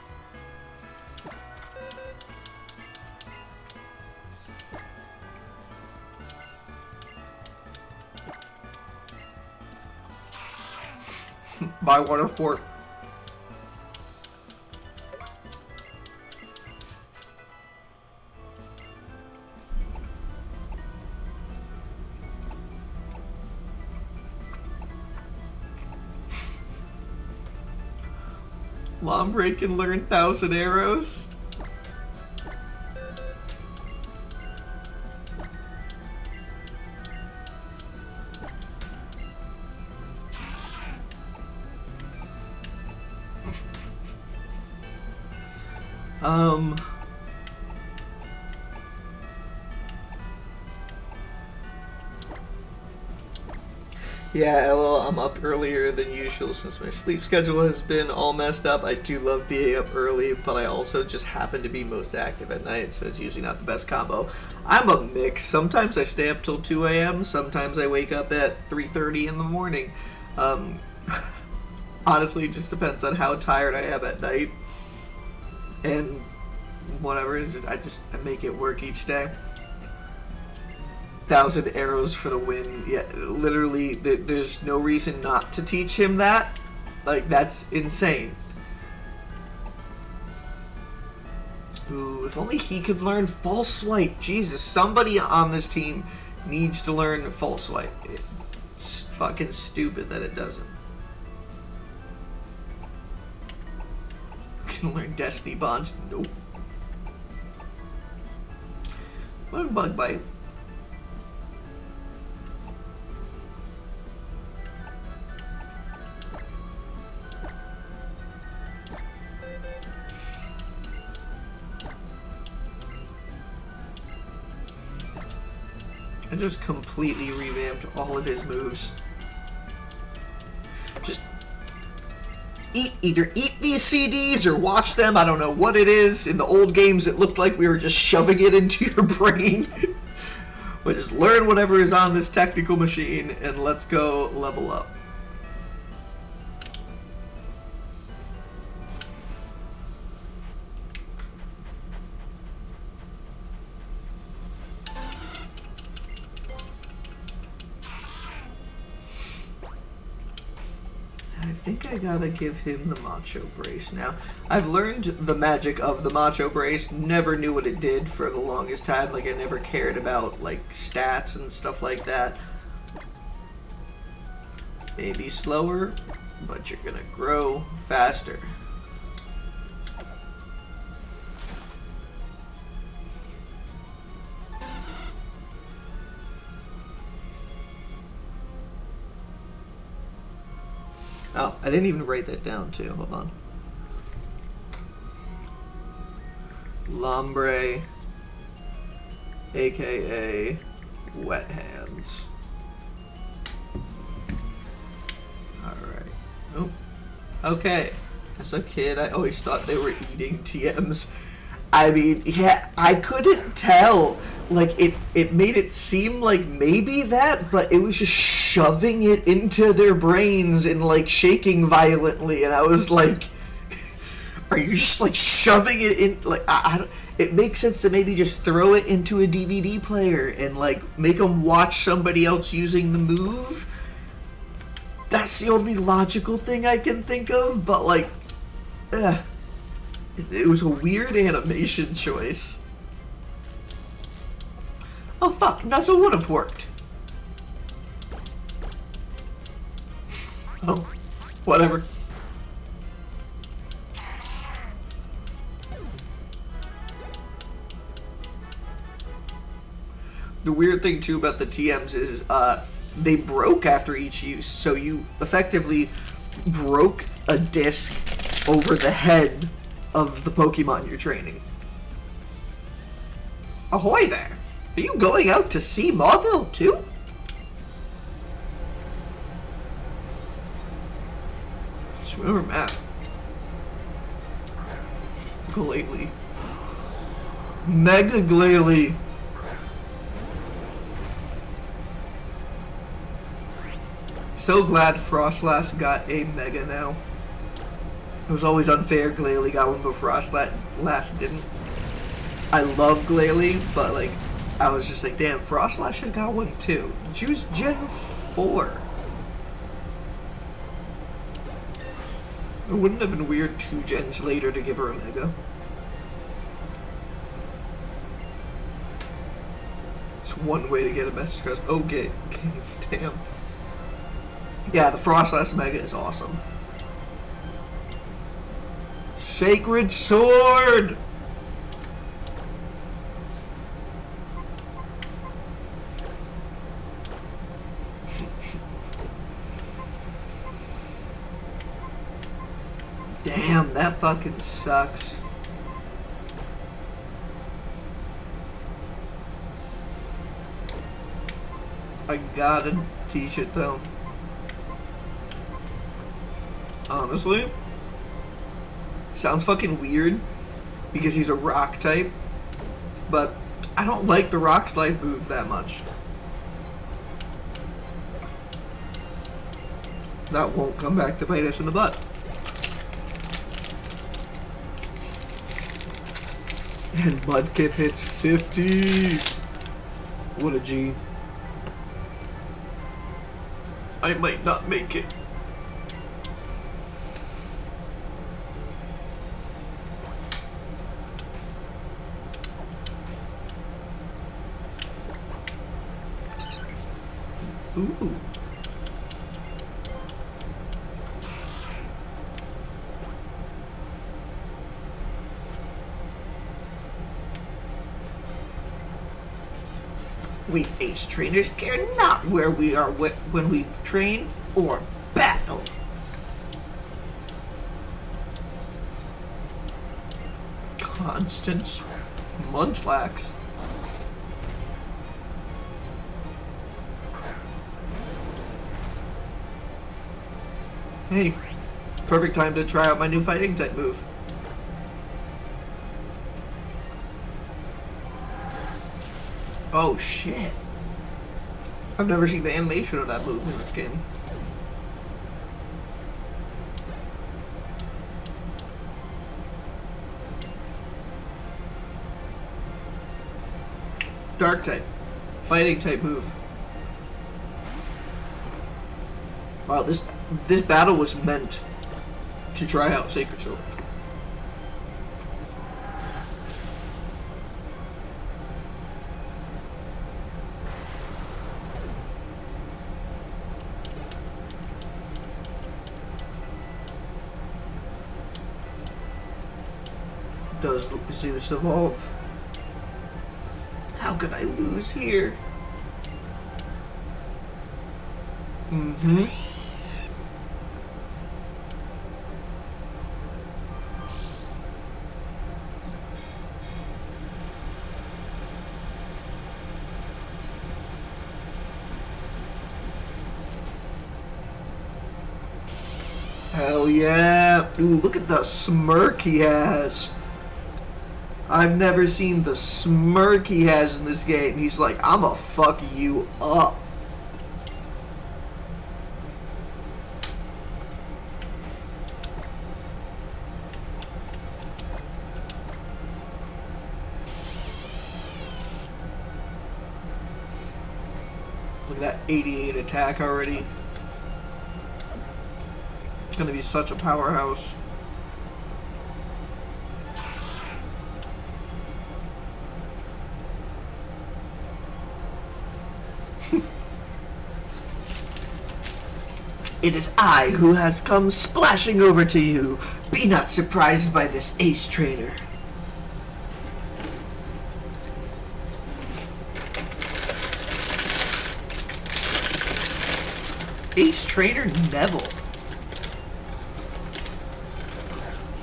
Buy one of port. Lombre can learn 1,000 arrows. Yeah, LOL, I'm up earlier than usual since my sleep schedule has been all messed up. I do love being up early, but I also just happen to be most active at night, so it's usually not the best combo. I'm a mix. Sometimes I stay up till 2 a.m., sometimes I wake up at 3:30 in the morning. Honestly, it just depends on how tired I am at night. And whatever, I make it work each day. 1,000 arrows for the win. Yeah, literally, there's no reason not to teach him that. Like, that's insane. Ooh, if only he could learn false swipe. Jesus, somebody on this team needs to learn false swipe. It's fucking stupid that it doesn't. Can learn Destiny Bonds? Nope. Learn Bug Bite. I just completely revamped all of his moves. Just either eat these CDs or watch them. I don't know what it is. In the old games, it looked like we were just shoving it into your brain. But just learn whatever is on this technical machine and let's go level up. I think I gotta give him the Macho Brace now. I've learned the magic of the Macho Brace, never knew what it did for the longest time. Like, I never cared about, like, stats and stuff like that. Maybe slower, but you're gonna grow faster. Oh, I didn't even write that down, too. Hold on. Lombre, a.k.a. Wet Hands. Alright. Oh. Okay. As a kid, I always thought they were eating TMs. I mean, yeah, I couldn't tell. Like, it made it seem like maybe that, but it was just shoving it into their brains and, like, shaking violently, and I was like, are you just, like, shoving it in? Like, I don't, it makes sense to maybe just throw it into a DVD player and, like, make them watch somebody else using the move. That's the only logical thing I can think of, but, like, it was a weird animation choice. Oh fuck, Nuzzle would have worked. Oh, whatever. The weird thing too about the TMs is they broke after each use, so you effectively broke a disc over the head of the Pokemon you're training. Ahoy there! Are you going out to see Mauville too? Swimmer map. Glalie. Mega Glalie. So glad Frostlass got a Mega now. It was always unfair Glalie got one but Frostlass didn't. I love Glalie, but like, I was just like, damn, Frostlass should have got one too. She was Gen 4. It wouldn't have been weird 2 gens later to give her a Mega. It's one way to get a message across. Okay, damn. Yeah, the Frostlass Mega is awesome. Sacred Sword! Damn, that fucking sucks. I gotta teach it though. Honestly, sounds fucking weird because he's a rock type, but I don't like the rock slide move that much. That won't come back to bite us in the butt. And Mudkip hits 50. What a G. I might not make it. Ooh. We ace trainers care not where we are when we train or battle. Constance Munchlax. Hey, perfect time to try out my new fighting type move. Oh shit. I've never seen the animation of that move in this game. Dark type. Fighting type move. Wow, this battle was meant to try out Sacred Sword. Does Zeus evolve? How could I lose here? Mm-hmm. Hell yeah. Ooh, look at the smirk he has. I've never seen the smirk he has in this game. He's like, I'ma fuck you up. Look at that 88 attack already. It's gonna be such a powerhouse. It is I who has come splashing over to you. Be not surprised by this ace trainer. Ace trainer Neville.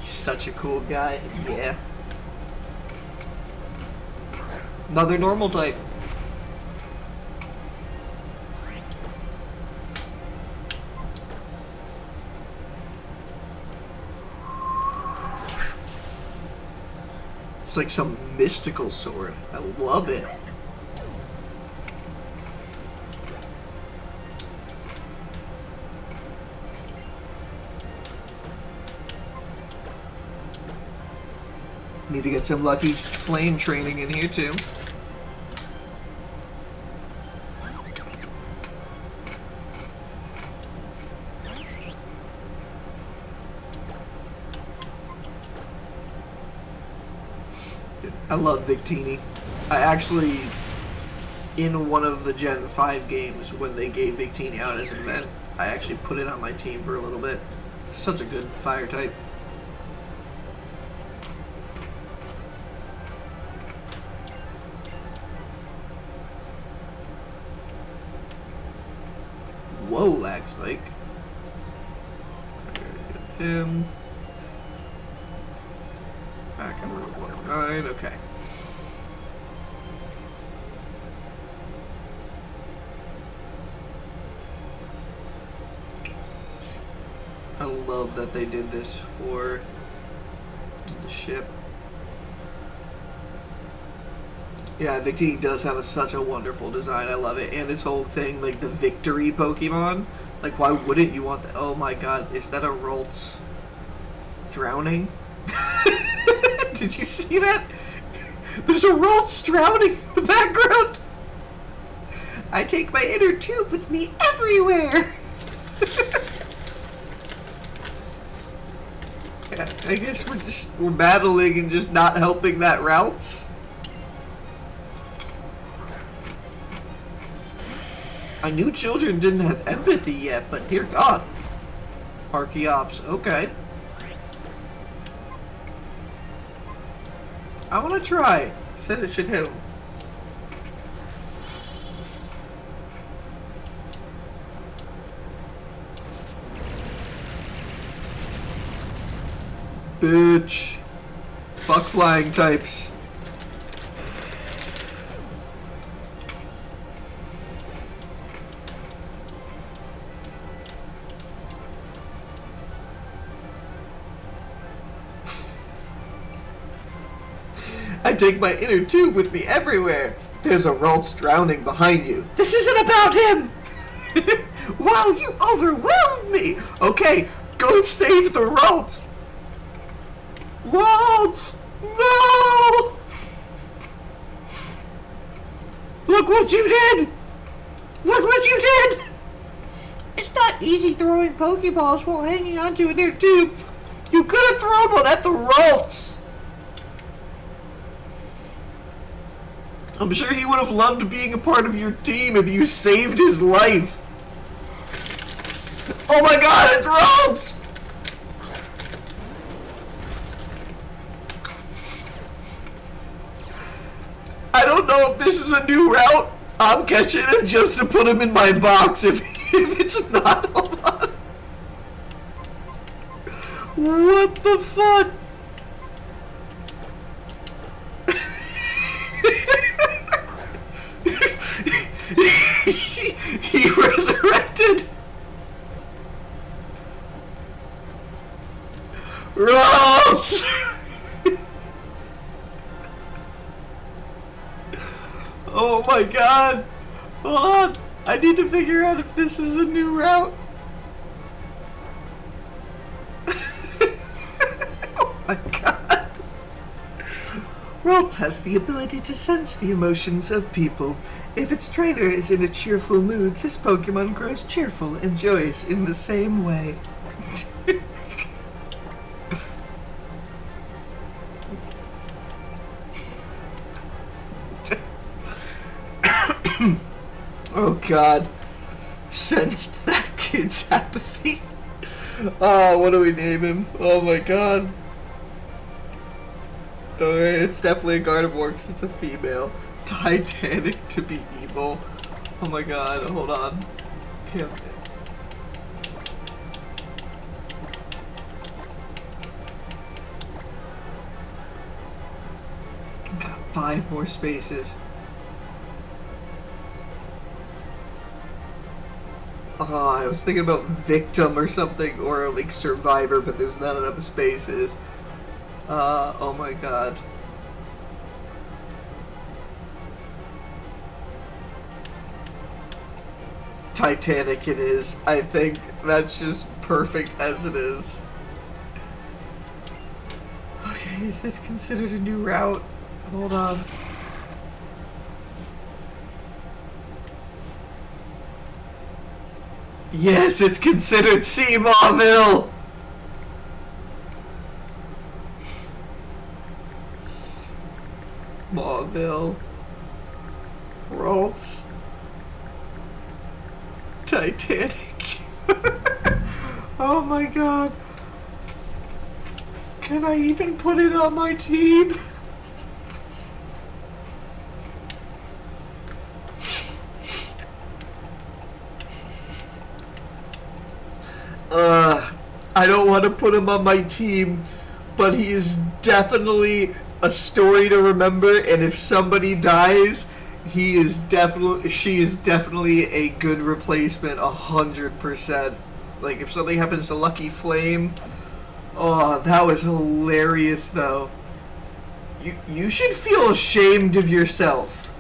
He's such a cool guy, yeah. Another normal type. It's like some mystical sword. I love it. Need to get some lucky flame training in here too. I love Victini. I actually, in one of the Gen 5 games, when they gave Victini out as an event, I actually put it on my team for a little bit. Such a good fire type. Whoa, lag spike. Him. Back in Route 109, okay. I love that they did this for the ship. Yeah, Victini does have such a wonderful design. I love it. And this whole thing, like the victory Pokemon. Like, why wouldn't you want that? Oh my god, is that a Ralts drowning? Did you see that? There's a Ralts drowning in the background. I take my inner tube with me everywhere. Yeah, I guess we're battling and just not helping that Ralts. I knew children didn't have empathy yet, but dear God. Archeops, okay. I want to try. Said it should hit him. Bitch. Fuck flying types. I take my inner tube with me everywhere. There's a Ralts drowning behind you. This isn't about him! Wow, you overwhelmed me! Okay, go save the Ralts! Ralts! No! Look what you did! Look what you did! It's not easy throwing Pokeballs while hanging onto an inner tube. You could have thrown one at the Ralts! I'm sure he would have loved being a part of your team if you saved his life. Oh my god, it's Ralts! I don't know if this is a new route. I'm catching him just to put him in my box if it's not. Hold on. What the fuck? He resurrected. Ralts! Oh my god. Hold on. I need to figure out if this is a new route. Oh my god. Ralts has the ability to sense the emotions of people. If its trainer is in a cheerful mood, this Pokemon grows cheerful and joyous in the same way. Oh god. Sensed that kid's apathy. Oh, what do we name him? Oh my god. Okay, it's definitely a Gardevoir because it's a female. Titanic to be evil. Oh my god, hold on. Can't. Got 5 more spaces. Oh, I was thinking about victim or something, or like survivor, but there's not enough spaces. Oh my god. Titanic it is. I think that's just perfect as it is. Okay, is this considered a new route? Hold on. Yes, it's considered Seamawville! Seamawville. Ralts. Titanic. Oh my god. Can I even put it on my team? I don't want to put him on my team, but he is definitely a story to remember, and if somebody dies, she is definitely a good replacement, 100%. Like, if something happens to Lucky Flame, oh, that was hilarious, though. You should feel ashamed of yourself.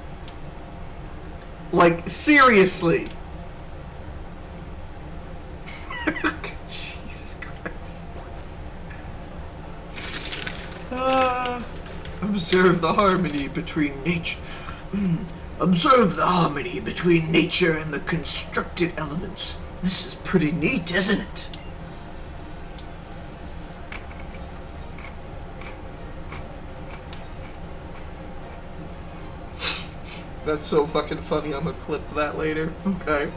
Like, seriously. Jesus Christ. Observe the harmony between nature. Observe the harmony between nature and the constructed elements. This is pretty neat, isn't it? That's so fucking funny. I'm gonna clip that later. Okay.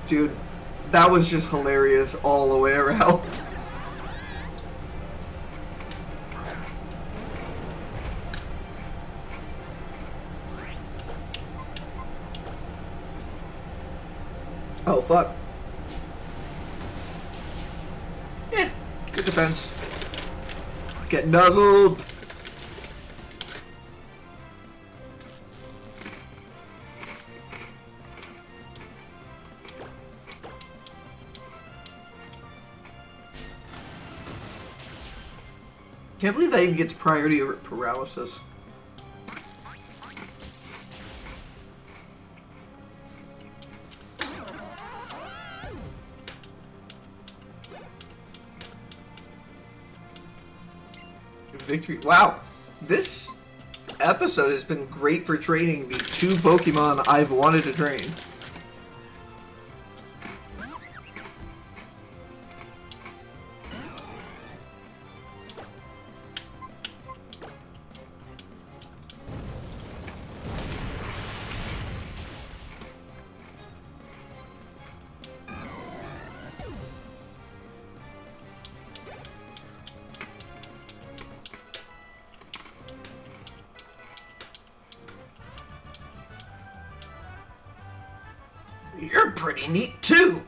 Dude, that was just hilarious all the way around. Oh, fuck. Yeah, good defense. Get nuzzled. Can't believe that even gets priority over paralysis. Victory. Wow. This episode has been great for training the 2 Pokemon I've wanted to train. You're pretty neat, too.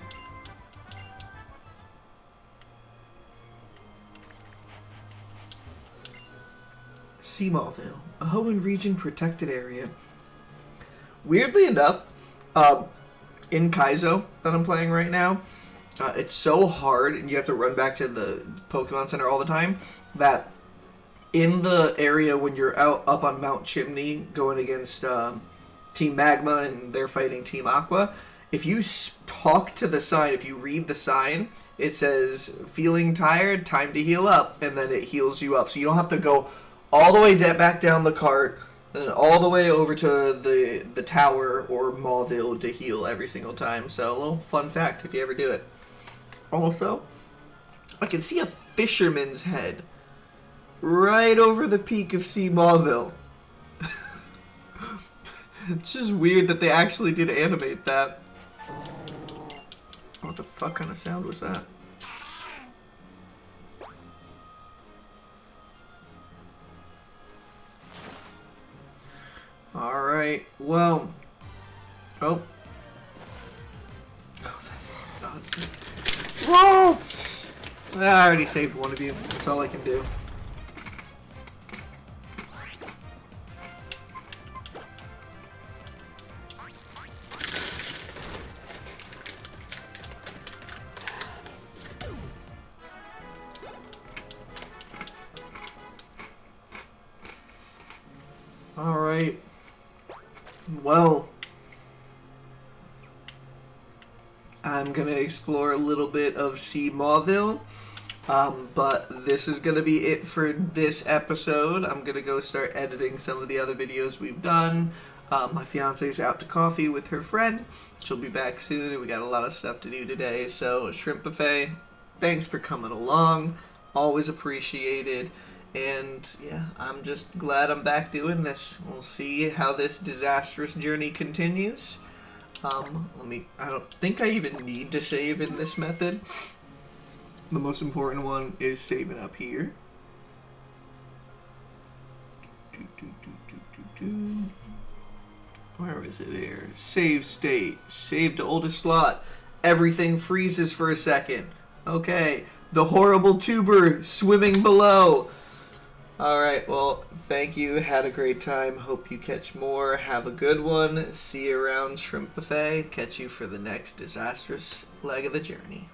Seamawville, a Hoenn region protected area. Weirdly enough, in Kaizo that I'm playing right now, it's so hard, and you have to run back to the Pokemon Center all the time, that in the area when you're out up on Mount Chimney going against Team Magma and they're fighting Team Aqua, if you talk to the sign, if you read the sign, it says, feeling tired, time to heal up, and then it heals you up. So you don't have to go all the way back down the cart, and then all the way over to the tower or Mauville to heal every single time. So a little fun fact if you ever do it. Also, I can see a fisherman's head right over the peak of Mauville. It's just weird that they actually did animate that. What the fuck kind of sound was that? Alright, well. Oh. Oh, that is God's sake. Ralts! I already saved one of you. That's all I can do. Alright. Well. I'm going to explore a little bit of Sea Mawville. But this is going to be it for this episode. I'm going to go start editing some of the other videos we've done. My fiance's out to coffee with her friend. She'll be back soon, and we got a lot of stuff to do today. So, ShrimpBuffet, thanks for coming along. Always appreciated. And, yeah, I'm just glad I'm back doing this. We'll see how this disastrous journey continues. I don't think I even need to save in this method. The most important one is saving up here. Where is it here? Save state. Save to oldest slot. Everything freezes for a second. Okay. The horrible tuber swimming below. Alright, well, thank you. Had a great time. Hope you catch more. Have a good one. See you around ShrimpBuffet. Catch you for the next disastrous leg of the journey.